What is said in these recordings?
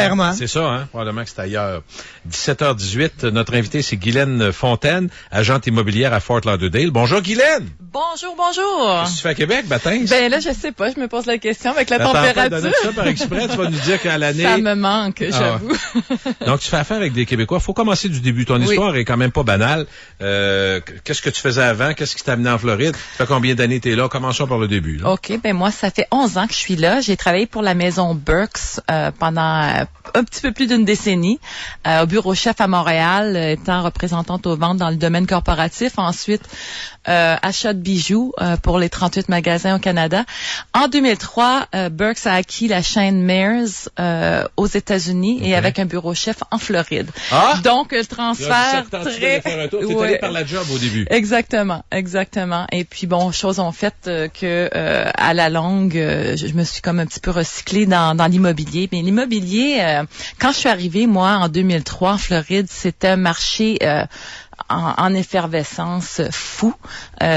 Clairement. C'est ça, hein? Probablement que c'est ailleurs. 17h18, notre invité, c'est Guylaine Fontaine, agente immobilière à Fort Lauderdale. Bonjour, Guylaine! Bonjour, bonjour! Qu'est-ce que tu fais à Québec, matin? Ben là, je sais pas, je me pose la question avec la température. Ça par exprès, tu vas nous dire qu'à l'année... Ça me manque, j'avoue. Ouais. Donc, tu fais affaire avec des Québécois. Faut commencer du début. Ton histoire est quand même pas banale. Qu'est-ce que tu faisais avant? Qu'est-ce qui t'a amené en Floride? Ça fait combien d'années t'es là? Commençons par le début. Là. OK, ben moi, ça fait 11 ans que je suis là. J'ai travaillé pour la maison Burks pendant un petit peu plus d'une décennie, au bureau chef à Montréal, étant représentante aux ventes dans le domaine corporatif. Ensuite, achat de bijoux pour les 38 magasins au Canada. En 2003, Burks a acquis la chaîne Mayors aux États-Unis et avec un bureau chef en Floride. Ah! Donc, le transfert très... T'es allé par la job au début. Exactement. Et puis, bon, choses ont fait que à la longue, je me suis comme un petit peu recyclée dans l'immobilier. Mais l'immobilier, quand je suis arrivée, moi, en 2003, en Floride, c'était un marché... en effervescence fou.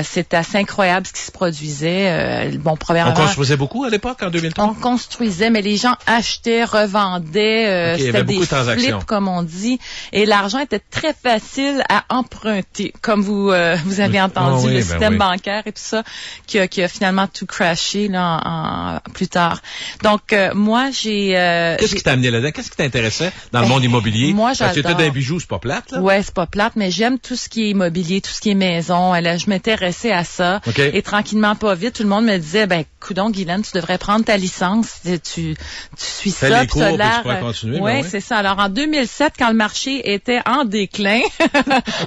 C'était assez incroyable ce qui se produisait. On construisait beaucoup à l'époque, en 2003? On construisait, mais les gens achetaient, revendaient. C'était des flips, comme on dit. Et l'argent était très facile à emprunter, comme vous avez entendu, le système bancaire et tout ça, qui a finalement tout crashé là, plus tard. Donc, moi, j'ai... Qu'est-ce qui t'a amené là-dedans? Qu'est-ce qui t'intéressait dans le monde immobilier? Moi, j'adore. Parce que t'étais dans les bijoux, c'est pas plate, là? Ouais, c'est pas plate, mais j'aime tout ce qui est immobilier, tout ce qui est maison. Je m'intéressais à ça. Okay. Et tranquillement, pas vite, tout le monde me disait, ben, coudonc, Guylaine, tu devrais prendre ta licence. Tu suis fais ça, les cours, puis tu pourrais continuer. Ouais, c'est ça. Alors, en 2007, quand le marché était en déclin,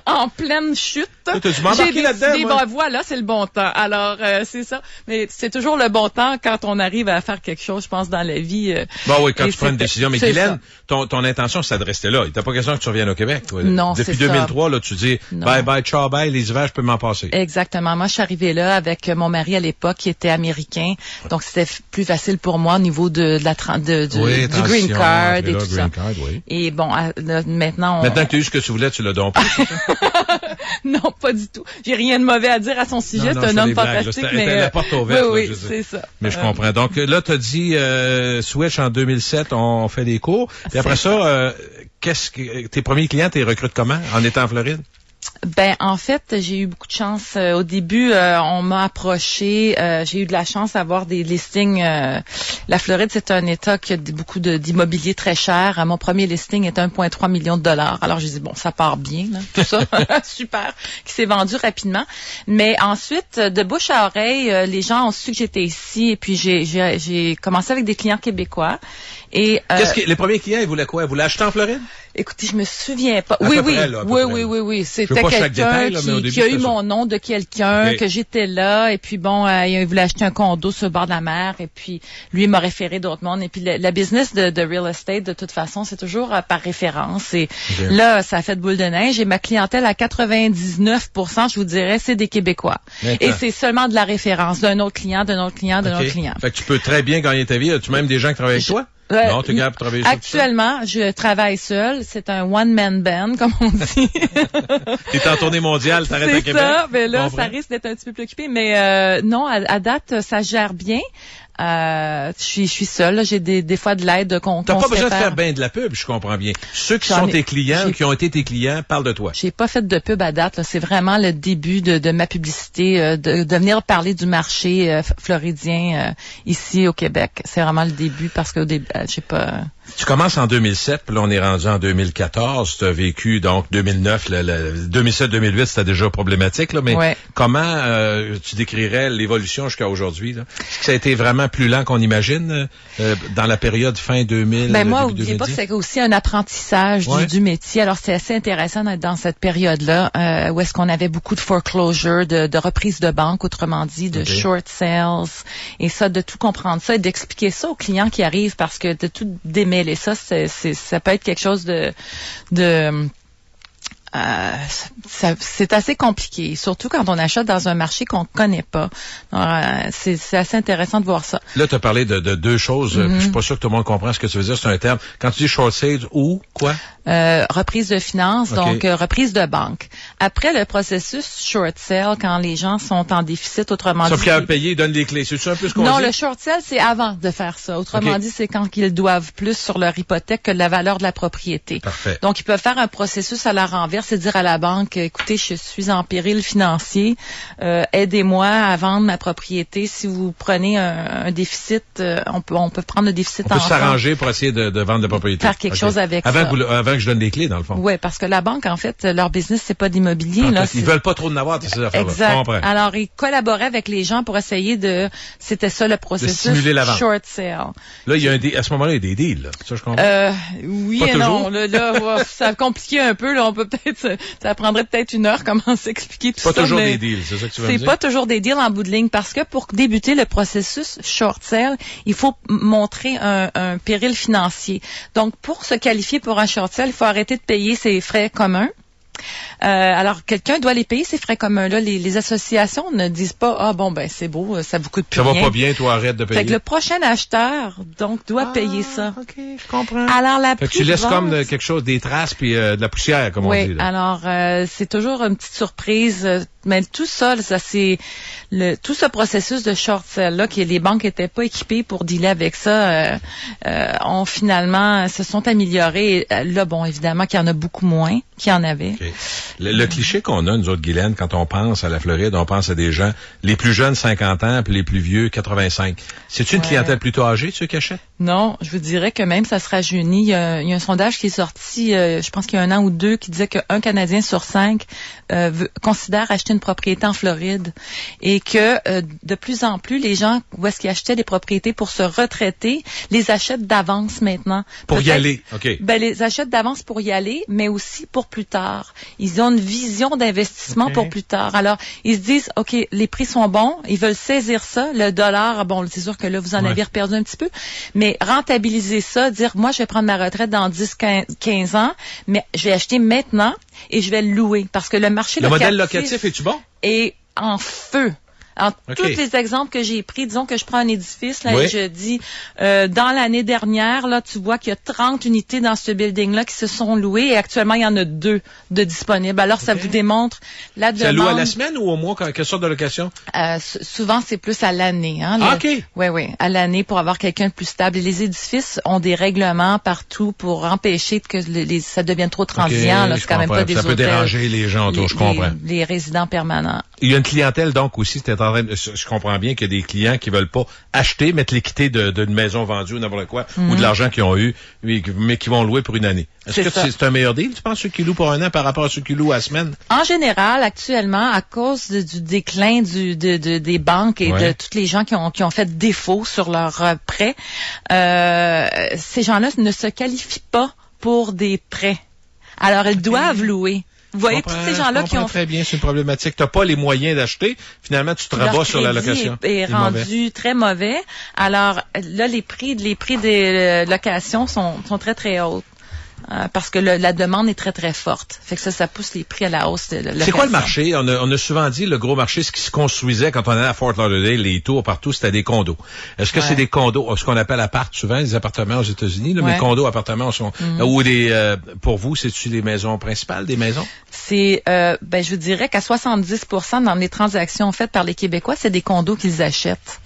en pleine chute, tu m'as embarqué là-dedans, voilà, c'est le bon temps. Alors, c'est ça. Mais c'est toujours le bon temps quand on arrive à faire quelque chose, je pense, dans la vie. Bon, oui, quand tu prends une décision. Mais Guylaine, ton intention, c'est de rester là. Il n'était pas question que tu reviennes au Québec. Toi. Non, c'est ça. Depuis 2003, là, tu dis, bye bye, ciao, bye, les hivers, je peux m'en passer. Exactement. Moi, je suis arrivée là avec mon mari à l'époque qui était américain. Donc, c'était plus facile pour moi au niveau du green card et tout ça. Oui. Et bon, là, maintenant, que tu as eu ce que tu voulais, tu l'as donc. Non, pas du tout. J'ai rien de mauvais à dire à son sujet. C'est un homme fantastique. Mais la porte ouverte. Oui, c'est ça. Mais je comprends. Donc là, tu as dit Switch en 2007, on fait des cours. Et après ça, tes premiers clients, tu les recrutes comment en étant en Floride? Ben, en fait, j'ai eu beaucoup de chance. Au début, on m'a approché. J'ai eu de la chance d'avoir des listings. La Floride, c'est un État qui a beaucoup d'immobilier très cher. Mon premier listing était 1,3 million de dollars. Alors, j'ai dit, bon, ça part bien, là, tout ça. Super. Qui s'est vendu rapidement. Mais ensuite, de bouche à oreille, les gens ont su que j'étais ici. Et puis, j'ai commencé avec des clients québécois. Et les premiers clients, ils voulaient quoi? Ils voulaient acheter en Floride? Écoutez, je me souviens pas. Oui. C'était quelqu'un qui a eu mon nom de quelqu'un, que j'étais là, et puis bon, il voulait acheter un condo sur le bord de la mer, et puis lui il m'a référé d'autres mondes. Et puis la business de real estate, de toute façon, c'est toujours par référence. Et là, ça a fait boule de neige. Et ma clientèle, à 99%, je vous dirais, c'est des Québécois. Et c'est seulement de la référence d'un autre client. Fait que tu peux très bien gagner ta vie. As-tu même des gens qui travaillent avec toi? Non, tu es capable de travailler sur actuellement, je travaille seule. C'est un one-man band, comme on dit. T'es en tournée mondiale, t'arrêtes à Québec. C'est ça, mais là, ça risque d'être un petit peu plus occupé. Mais non, à date, ça gère bien. Je suis seule, là. J'ai des fois de l'aide qu'on T'as pas besoin de faire bien de la pub, je comprends bien. Ceux qui sont tes clients, qui ont été tes clients, parlent de toi. J'ai pas fait de pub à date, là. C'est vraiment le début de ma publicité, de venir parler du marché floridien ici au Québec. C'est vraiment le début parce que j'ai pas... Tu commences en 2007, puis là, on est rendu en 2014. Tu as vécu, donc, 2009, 2007-2008, c'était déjà problématique, là, mais comment tu décrirais l'évolution jusqu'à aujourd'hui, là? Est-ce que ça a été vraiment plus lent qu'on imagine dans la période fin 2000? Ben moi, n'oubliez pas que c'est aussi un apprentissage du métier. Alors, c'est assez intéressant d'être dans cette période-là, où est-ce qu'on avait beaucoup de foreclosure, de reprise de banque, autrement dit, de short sales, et ça, de tout comprendre ça et d'expliquer ça aux clients qui arrivent, parce que de tout démêler ça, ça peut être quelque chose de c'est assez compliqué, surtout quand on achète dans un marché qu'on connaît pas. C'est assez intéressant de voir ça. Là, tu as parlé de deux choses. Je suis pas sûr que tout le monde comprend ce que tu veux dire. C'est un terme. Quand tu dis short sales ou quoi? Reprise de finances, donc reprise de banque. Après le processus short sale, quand les gens sont en déficit, autrement dit... Sauf qu'il y a à payer, ils donnent les clés. C'est ça un peu ce qu'on dit? Non, le short sale, c'est avant de faire ça. Autrement dit, c'est quand ils doivent plus sur leur hypothèque que la valeur de la propriété. Parfait. Donc, ils peuvent faire un processus à la renverse et dire à la banque, écoutez, je suis en péril financier, aidez-moi à vendre ma propriété. Si vous prenez un déficit, on peut prendre le déficit on peut s'arranger pour essayer de vendre la propriété. Faire quelque chose avec ça. Avant que je donne des clés, dans le fond. Oui, parce que la banque, en fait, leur business, c'est pas d'immobilier. Ils veulent pas trop en avoir, ces affaires-là. Exact. Alors, ils collaboraient avec les gens pour essayer c'était ça le processus. De stimuler la vente. Short sale. Là, à ce moment-là, il y a des deals, là. Ça, je comprends. Oui pas et toujours. non. Là, ça a compliqué un peu, là. On peut peut-être, ça prendrait peut-être une heure comment s'expliquer tout ça. Pas toujours des deals, c'est ça que tu veux dire? C'est pas toujours des deals en bout de ligne parce que pour débuter le processus short sale, il faut montrer un péril financier. Donc, pour se qualifier pour un short sale, il faut arrêter de payer ses frais communs. Alors, quelqu'un doit les payer, ces frais communs-là. Les associations ne disent pas, c'est beau, ça vous coûte plus rien. Ça va pas bien, toi, arrête de payer. Fait que le prochain acheteur, donc, doit payer ça. OK, je comprends. Alors, fait que tu laisses comme quelque chose, des traces puis de la poussière, comme on dit. Oui, là. alors, c'est toujours une petite surprise. Mais tout ça, c'est tout ce processus de short sale-là, que les banques étaient pas équipées pour dealer avec ça, ont finalement, se sont améliorées. Et là, bon, évidemment qu'il y en a beaucoup moins qu'il y en avait. Okay. Le cliché qu'on a, nous autres, Guylaine, quand on pense à la Floride, on pense à des gens, les plus jeunes, 50 ans, puis les plus vieux, 85. C'est-tu une clientèle plutôt âgée, ceux qui achètent? Non, je vous dirais que même ça se rajeunit. Il y a un sondage qui est sorti, je pense qu'il y a 1 an ou 2, qui disait qu'un Canadien sur 5 considère acheter une propriété en Floride et que de plus en plus, les gens où est-ce qu'ils achetaient des propriétés pour se retraiter, les achètent d'avance maintenant. Pour y aller, OK. Les achètent d'avance pour y aller, mais aussi pour plus tard. Ils ont une vision d'investissement pour plus tard. Alors, ils se disent, OK, les prix sont bons, ils veulent saisir ça, le dollar, bon, c'est sûr que là, vous en avez perdu un petit peu, mais rentabiliser ça, dire, moi, je vais prendre ma retraite dans 10, 15 ans, mais je vais acheter maintenant et je vais le louer. Parce que le marché locatif... Le modèle locatif, es-tu bon? Est en feu. En tous les exemples que j'ai pris, disons que je prends un édifice, là, et je dis, dans l'année dernière, là, tu vois qu'il y a 30 unités dans ce building-là qui se sont louées et actuellement, il y en a 2 de disponibles. Alors, ça vous démontre la demande. Ça loue à la semaine ou au mois? Quelle sorte de location? Souvent, c'est plus à l'année. Hein, OK. Oui, à l'année pour avoir quelqu'un de plus stable. Et les édifices ont des règlements partout pour empêcher que ça devienne trop transient. Là, c'est quand même pas des hôtels. Ça peut déranger les gens autour, je comprends. Les résidents permanents. Il y a une clientèle, donc, aussi, je comprends bien qu'il y a des clients qui veulent pas acheter, mettre l'équité d'une maison vendue ou n'importe quoi, ou de l'argent qu'ils ont eu, mais qui vont louer pour une année. Est-ce que c'est un meilleur deal, tu penses, ceux qui louent pour un an par rapport à ceux qui louent à la semaine? En général, actuellement, à cause du déclin des banques et de tous les gens qui ont fait défaut sur leurs prêts, ces gens-là ne se qualifient pas pour des prêts. Alors, ils doivent louer. Vous voyez, tous ces gens-là qui ont... Très bien, c'est une problématique. Tu n'as pas les moyens d'acheter. Finalement, tu te rabats sur la location. Est rendu très mauvais. Alors, là, les prix des locations sont très, très hauts. Parce que la demande est très, très forte. Fait que ça pousse les prix à la hausse. C'est quoi le marché? On a souvent dit, le gros marché, ce qui se construisait quand on allait à Fort Lauderdale, les tours partout, c'était des condos. Est-ce que c'est des condos, ce qu'on appelle appart, souvent, les appartements aux États-Unis, là, mais condos, appartements sont, ou pour vous, c'est-tu les maisons principales, des maisons? C'est, je vous dirais qu'à 70% dans les transactions faites par les Québécois, c'est des condos qu'ils achètent.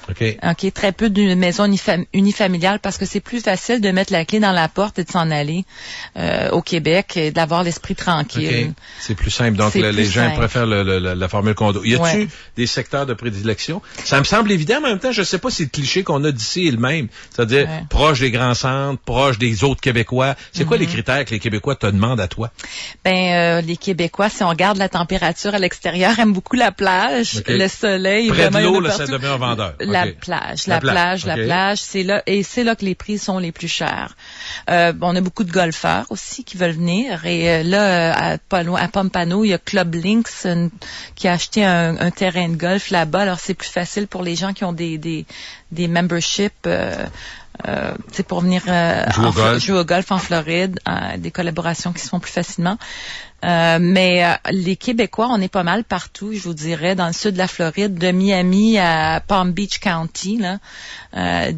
OK. Très peu de maisons unifamiliales parce que c'est plus facile de mettre la clé dans la porte et de s'en aller au Québec et d'avoir l'esprit tranquille. C'est plus simple. Donc, les gens préfèrent la formule condo. Y a-t-il des secteurs de prédilection? Ça me semble évident, mais en même temps, je sais pas si le cliché qu'on a d'ici est le même. C'est-à-dire, proche des grands centres, proche des autres Québécois. C'est quoi les critères que les Québécois te demandent à toi? Les Québécois, si on regarde la température à l'extérieur, aiment beaucoup la plage, le soleil. Près de l'eau, ça demeure vendeur. La plage, c'est là que les prix sont les plus chers. On a beaucoup de golfeurs aussi qui veulent venir et là à Pompano, il y a Club Links qui a acheté un terrain de golf là-bas. Alors c'est plus facile pour les gens qui ont des memberships c'est pour venir jouer au golf en Floride, des collaborations qui se font plus facilement. Mais les Québécois, on est pas mal partout, je vous dirais, dans le sud de la Floride, de Miami à Palm Beach County, là,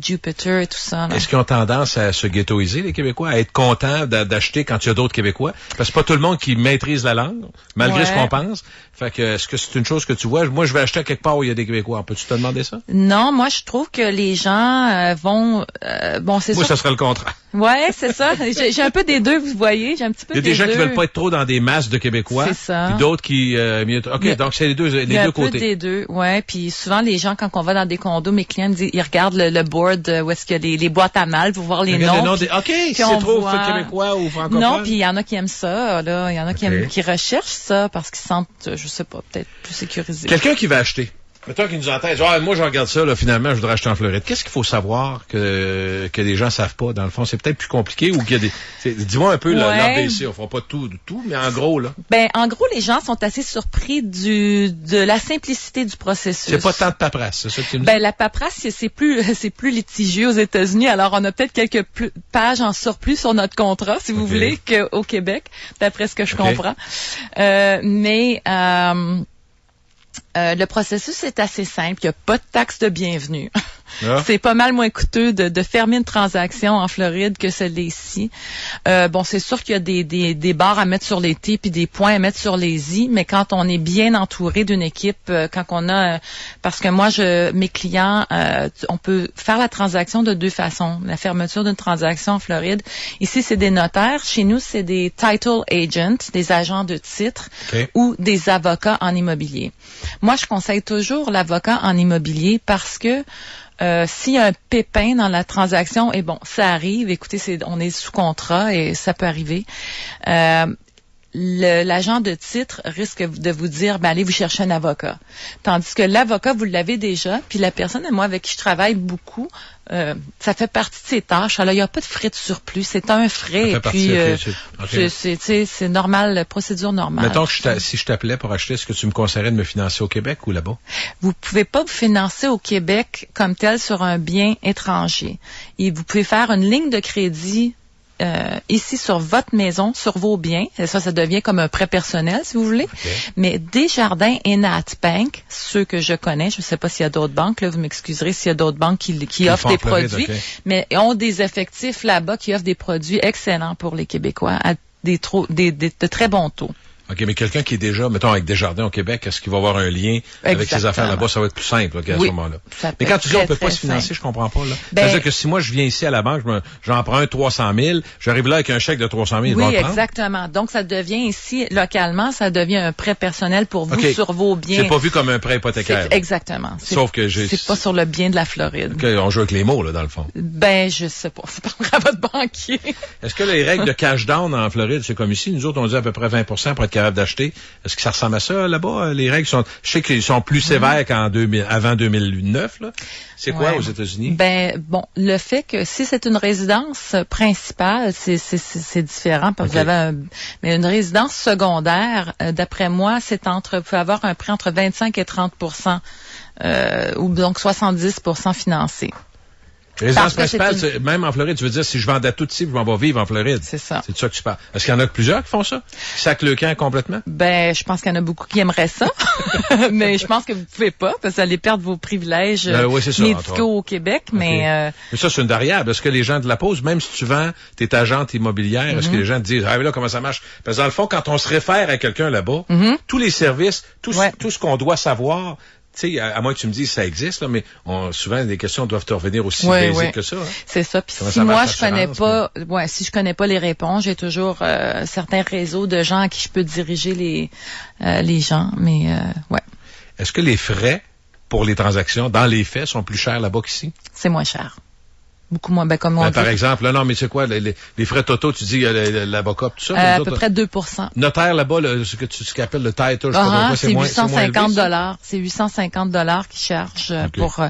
Jupiter et tout ça. Est-ce qu'ils ont tendance à se ghettoiser, les Québécois, à être contents d'acheter quand il y a d'autres Québécois? Parce que c'est pas tout le monde qui maîtrise la langue, malgré ce qu'on pense. Fait que, est-ce que c'est une chose que tu vois? Moi, je vais acheter à quelque part où il y a des Québécois. Peux-tu te demander ça? Non, moi, je trouve que les gens vont... bon, c'est moi, sûr. ça serait le contraire. Ouais, c'est ça. J'ai un peu des deux, vous voyez. J'ai un petit peu des deux. Il y a des gens qui veulent pas être trop dans des masses de Québécois. C'est ça. Puis d'autres qui... donc c'est les deux côtés. Il y a un peu des deux, ouais. Puis souvent, les gens, quand on va dans des condos, mes clients me disent, ils regardent le board où est-ce qu'il y a les boîtes à mal pour voir les noms. OK, c'est trop québécois ou francophone. Non, puis il y en a qui aiment ça, là. Il y en a qui recherchent ça parce qu'ils sentent, je sais pas, peut-être plus sécurisés. Quelqu'un qui va acheter. Mettons qu'il nous entend, moi je regarde ça, là, finalement, je voudrais acheter en Floride. Qu'est-ce qu'il faut savoir que les gens savent pas, dans le fond? C'est peut-être plus compliqué ou qu'il y a des... Dis-moi un peu l'ABC, on fera pas tout, mais en gros, là. Ben, en gros, les gens sont assez surpris de la simplicité du processus. C'est pas tant de paperasse, c'est ça que tu me dis? Ben, la paperasse, c'est plus litigieux aux États-Unis. Alors, on a peut-être quelques pages en surplus sur notre contrat, si vous voulez, qu'au Québec, d'après ce que je comprends. Le processus est assez simple. Il n'y a pas de taxe de bienvenue. Ah. C'est pas mal moins coûteux de fermer une transaction en Floride que celle-ci. Bon, c'est sûr qu'il y a des barres à mettre sur les T puis des points à mettre sur les I, mais quand on est bien entouré d'une équipe, quand on a... parce que moi, mes clients, on peut faire la transaction de deux façons. La fermeture d'une transaction en Floride. Ici, c'est des notaires. Chez nous, c'est des title agents, des agents de titre ou des avocats en immobilier. Moi, je conseille toujours l'avocat en immobilier parce que s'il y a un pépin dans la transaction, et bon, ça arrive, écoutez, on est sous contrat et ça peut arriver. L'agent de titre risque de vous dire, ben allez vous chercher un avocat. Tandis que l'avocat, vous l'avez déjà, puis la personne, moi, avec qui je travaille beaucoup, ça fait partie de ses tâches. Alors, il n'y a pas de frais de surplus. C'est un frais. Et puis, c'est normal, procédure normale. Mettons que si je t'appelais pour acheter, est-ce que tu me conseillerais de me financer au Québec ou là-bas? Vous pouvez pas vous financer au Québec comme tel sur un bien étranger. Et vous pouvez faire une ligne de crédit ici sur votre maison, sur vos biens. Et ça devient comme un prêt personnel, si vous voulez. Mais Desjardins et NatBank, ceux que je connais, je ne sais pas s'il y a d'autres banques, là, vous m'excuserez s'il y a d'autres banques qui offrent des produits, mais ont des effectifs là-bas qui offrent des produits excellents pour les Québécois à de très bons taux. OK, mais quelqu'un qui est déjà, mettons, avec Desjardins au Québec, est-ce qu'il va avoir un lien avec ses affaires là-bas? Ça va être plus simple qu'à ce moment-là. Mais quand tu dis on peut pas se financer, je comprends pas. C'est-à-dire que si moi, je viens ici à la banque, j'emprunte 300 000, j'arrive là avec un chèque de 300 000. Oui, exactement. Donc, ça devient ici, localement, ça devient un prêt personnel pour vous sur vos biens. C'est pas vu comme un prêt hypothécaire. Exactement. Sauf que c'est pas sur le bien de la Floride. On joue avec les mots, là, dans le fond. Ben, je sais pas. Faut parler à votre banquier. Est-ce que les règles de cash down en Floride, c'est comme ici? Nous autres, on dit à peu près 20% pour être capable d'acheter. Est-ce que ça ressemble à ça là-bas? Les règles je sais qu'ils sont plus sévères avant 2009, là. C'est quoi aux États-Unis? Ben, bon, le fait que si c'est une résidence principale, c'est différent parce que vous avez mais une résidence secondaire, d'après moi, vous pouvez avoir un prêt entre 25 et 30%, ou donc 70% financé. Résidence principale, même en Floride, tu veux dire, si je vendais tout ici, je m'en vais vivre en Floride. C'est ça. C'est de ça que tu parles. Est-ce qu'il y en a plusieurs qui font ça? Qui sacent le camp complètement? Ben, je pense qu'il y en a beaucoup qui aimeraient ça. Mais je pense que vous pouvez pas, parce que vous allez perdre vos privilèges médicaux au Québec. Mais ça, c'est une variable. Est-ce que les gens te la posent, même si tu vends, t'es agente immobilière, est-ce que les gens te disent, ah, mais là, comment ça marche? Parce que dans le fond, quand on se réfère à quelqu'un là-bas, tous les services, tout ce qu'on doit savoir, tu sais, à moins que tu me dises ça existe, là, mais souvent les questions doivent te revenir aussi basiques que ça. Hein? C'est ça. Puis si moi je connais pas, si je connais pas les réponses, j'ai toujours certains réseaux de gens à qui je peux diriger les gens. Mais Est-ce que les frais pour les transactions, dans les faits, sont plus chers là-bas qu'ici? C'est moins cher. Beaucoup moins, comme on dit. Par exemple, non, mais c'est quoi, les frais totaux, tu dis, l'avocat, tout ça? À peu près 2%. Notaire, là-bas, ce que appelles le title, c'est 850 $. C'est 850 $ qu'ils chargent pour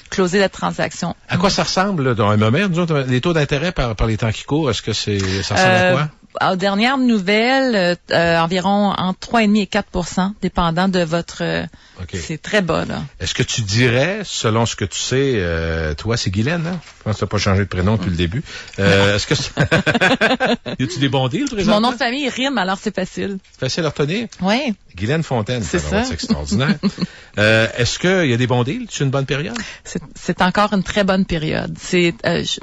closer la transaction. À quoi ça ressemble, là, dans un moment, nous autres, les taux d'intérêt par les temps qui courent, est-ce que ça ressemble à quoi? aux dernières nouvelles, environ entre 3,5 et 4 %, dépendant de votre... Okay. C'est très bas, là. Est-ce que tu dirais, selon ce que tu sais, toi, c'est Guylaine, hein? Je pense que tu n'as pas changé de prénom depuis le début. Est-ce que... y a-tu des bons deals, présentement? Mon nom de famille rime, alors c'est facile. Facile à retenir? Oui. Guylaine Fontaine. C'est ça. C'est extraordinaire. Est-ce qu'il y a des bons deals? C'est une bonne période? C'est encore une très bonne période.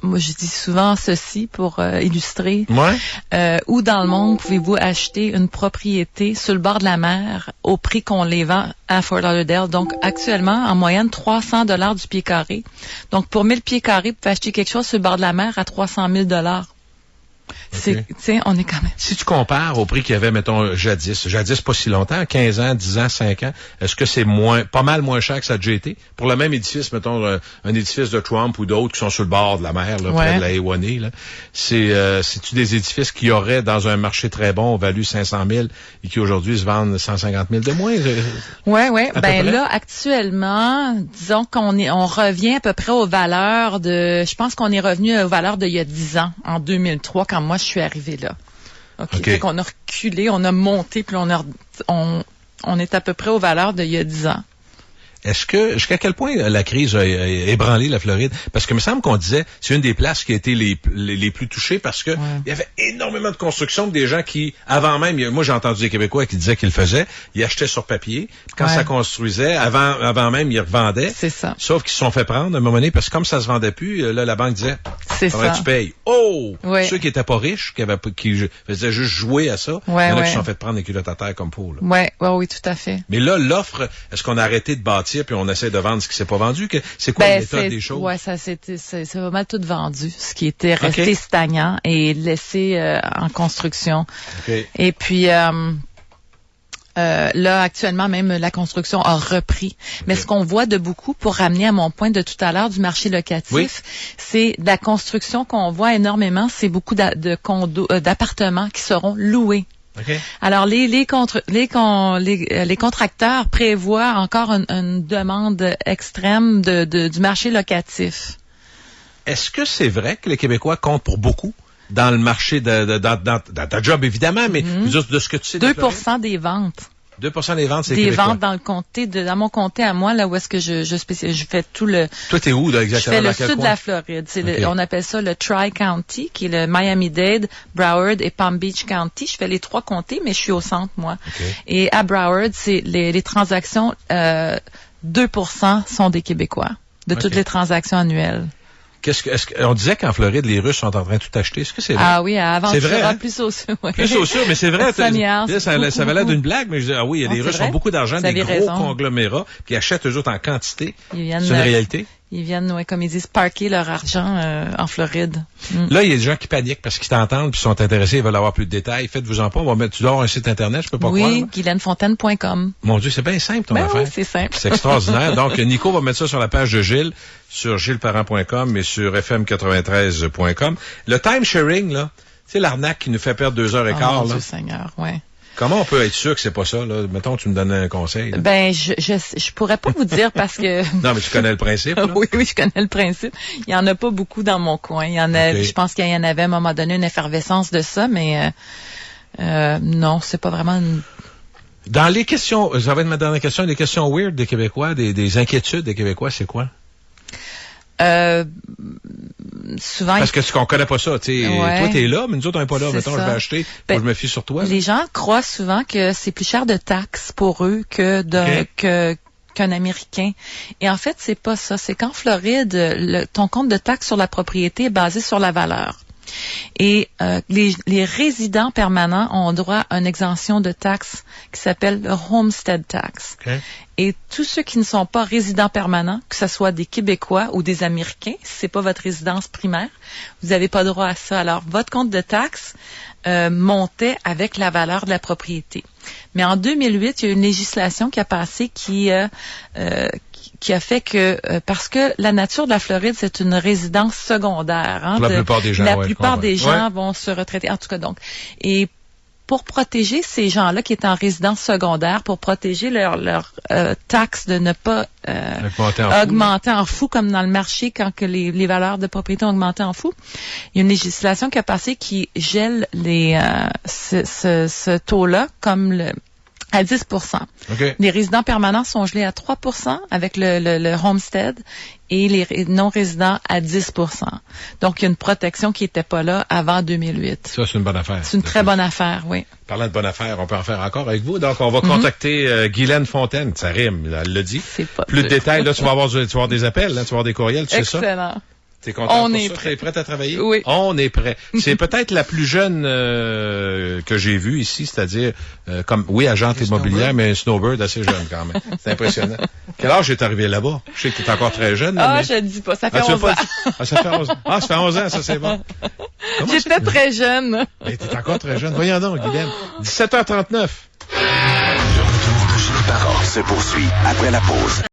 Moi, je dis souvent ceci pour illustrer. Ouais. Où dans le monde pouvez-vous acheter une propriété sur le bord de la mer au prix qu'on les vend à Fort Lauderdale? Donc, actuellement, en moyenne, 300 $ du pied carré. Donc, pour 1000 pieds carrés, vous pouvez acheter quelque chose sur le bord de la mer à 300 000 $. Okay. On est quand même... Si tu compares au prix qu'il y avait, mettons, jadis pas si longtemps, 15 ans, 10 ans, 5 ans, est-ce que c'est pas mal moins cher que ça a déjà été? Pour le même édifice, mettons, un édifice de Trump ou d'autres qui sont sur le bord de la mer, là, près de la A1A, là, c'est-tu des édifices qui auraient, dans un marché très bon, valu 500 000 et qui aujourd'hui se vendent 150 000 de moins? Oui. Ben là, actuellement, disons on revient à peu près aux valeurs je pense qu'on est revenu aux valeurs d'il y a 10 ans, en 2003, quand moi je suis arrivée là. OK. Fait qu'on a reculé, on a monté, puis on est à peu près aux valeurs d'il y a 10 ans. Jusqu'à quel point la crise a ébranlé la Floride? Parce que il me semble qu'on disait, c'est une des places qui a été les plus touchées parce que il y avait énormément de construction, des gens qui, avant même, moi j'ai entendu des Québécois qui disaient qu'ils le faisaient, ils achetaient sur papier. Quand ça construisait, avant même, ils revendaient. C'est ça. Sauf qu'ils se sont fait prendre à un moment donné parce que comme ça se vendait plus, là, la banque disait, faudrait que tu payes. Oh! Ceux qui étaient pas riches, qui faisaient juste jouer à ça, il y en a qui se sont fait prendre les culottes à terre comme pour, là. Oui, tout à fait. Mais là, l'offre, est-ce qu'on a arrêté de bâtir puis on essaie de vendre ce qui s'est pas vendu? C'est quoi l'état des choses? Ouais, c'est vraiment tout vendu. Ce qui était resté stagnant et laissé en construction. Okay. Et puis là, actuellement, même la construction a repris. Mais ce qu'on voit de beaucoup, pour ramener à mon point de tout à l'heure du marché locatif, c'est de la construction qu'on voit énormément. C'est beaucoup de condos, d'appartements qui seront loués. Okay. Alors, les contracteurs prévoient encore une demande extrême du marché locatif. Est-ce que c'est vrai que les Québécois comptent pour beaucoup dans le marché dans ta job, évidemment, mais juste de ce que tu sais? 2% des ventes. 2% des ventes, c'est des Québécois. Ventes dans le comté, dans mon comté à moi, là où est-ce que je fais tout le... Toi, t'es où, là, exactement? Je fais le sud de la Floride. On appelle ça le Tri-County, qui est le Miami-Dade, Broward et Palm Beach County. Je fais les 3 comtés, mais je suis au centre, moi. Okay. Et à Broward, c'est les transactions, 2% sont des Québécois, de toutes les transactions annuelles. On disait qu'en Floride, les Russes sont en train de tout acheter. Est-ce que c'est vrai? Ah oui, avant, c'est vrai, hein? Plus au sud. Ouais. Plus au sud, mais c'est vrai. Ça avait l'air d'une beaucoup. blague, mais je dis, oui, les Russes ont beaucoup d'argent, des gros conglomérats, qui achètent eux autres en quantité. C'est une réalité. Ils viennent, comme ils disent, parker leur argent en Floride. Là, il y a des gens qui paniquent parce qu'ils t'entendent puis sont intéressés, ils veulent avoir plus de détails. Faites-vous-en pas. Tu dois avoir un site Internet, je peux pas croire. Oui, GuylaineFontaine.com. Mon Dieu, c'est bien simple ton affaire. Oui, c'est simple. C'est extraordinaire. Donc, Nico va mettre ça sur la page de Gilles, sur gillesparent.com et sur fm93.com. Le time-sharing, là, c'est l'arnaque qui nous fait perdre 2h15. Oh, mon Dieu Seigneur, ouais. Comment on peut être sûr que c'est pas ça, là? Mettons, tu me donnes un conseil. Là. Ben, je pourrais pas vous dire parce que... Non, mais tu connais le principe, là? Oui, je connais le principe. Il y en a pas beaucoup dans mon coin. Il y en a, je pense qu'il y en avait à un moment donné une effervescence de ça, mais non, c'est pas vraiment une... Dans les questions, ça va être ma dernière question, des questions weird des Québécois, des inquiétudes des Québécois, c'est quoi? Souvent, parce que ce qu'on connaît pas ça, tu sais, toi t'es là, mais nous autres on n'est pas là. Mettons, je vais acheter, je me fie sur toi. Les gens croient souvent que c'est plus cher de taxes pour eux que qu'un Américain. Et en fait, c'est pas ça. C'est qu'en Floride, ton compte de taxes sur la propriété est basé sur la valeur. Et les résidents permanents ont droit à une exemption de taxes qui s'appelle le Homestead Tax. Okay. Et tous ceux qui ne sont pas résidents permanents, que ce soit des Québécois ou des Américains, si c'est pas votre résidence primaire, vous n'avez pas droit à ça. Alors, votre compte de taxes montait avec la valeur de la propriété. Mais en 2008, il y a une législation qui a passé qui a fait que, parce que la nature de la Floride, c'est une résidence secondaire. Hein, la plupart des gens, la plupart des gens vont se retraiter. En tout cas, donc. Et pour protéger ces gens-là qui étaient en résidence secondaire, pour protéger leur taxe de ne pas augmenter en fou comme dans le marché quand que les valeurs de propriété ont augmenté en fou. Il y a une législation qui a passé qui gèle ce taux-là comme à 10%. Okay. Les résidents permanents sont gelés à 3% avec le homestead et les non-résidents à 10%. Donc, il y a une protection qui n'était pas là avant 2008. Ça, c'est une bonne affaire. C'est une très bonne affaire, oui. Parlant de bonne affaire, on peut en faire encore avec vous. Donc, on va contacter Guylaine Fontaine. Ça rime, elle l'a dit. C'est pas plus de détails, là, tu vas avoir des appels, là, tu vas avoir des courriels, tu sais ça? Excellent. T'es content On pour est ça? prêt. T'es prête à travailler? Oui. On est prêt. C'est peut-être la plus jeune que j'ai vue ici, c'est-à-dire agente immobilière, mais un snowbird assez jeune quand même. C'est impressionnant. Quel âge est arrivé là-bas? Je sais que t'es encore très jeune. Mais... je ne dis pas, ça fait 11 ans. Ça fait 11 ans. Ah, ça fait 11 ans, ça c'est bon. J'étais très jeune. Mais t'es encore très jeune. Voyons donc, Guylaine. 17h39. Le retour de Julie Parent se poursuit après la pause.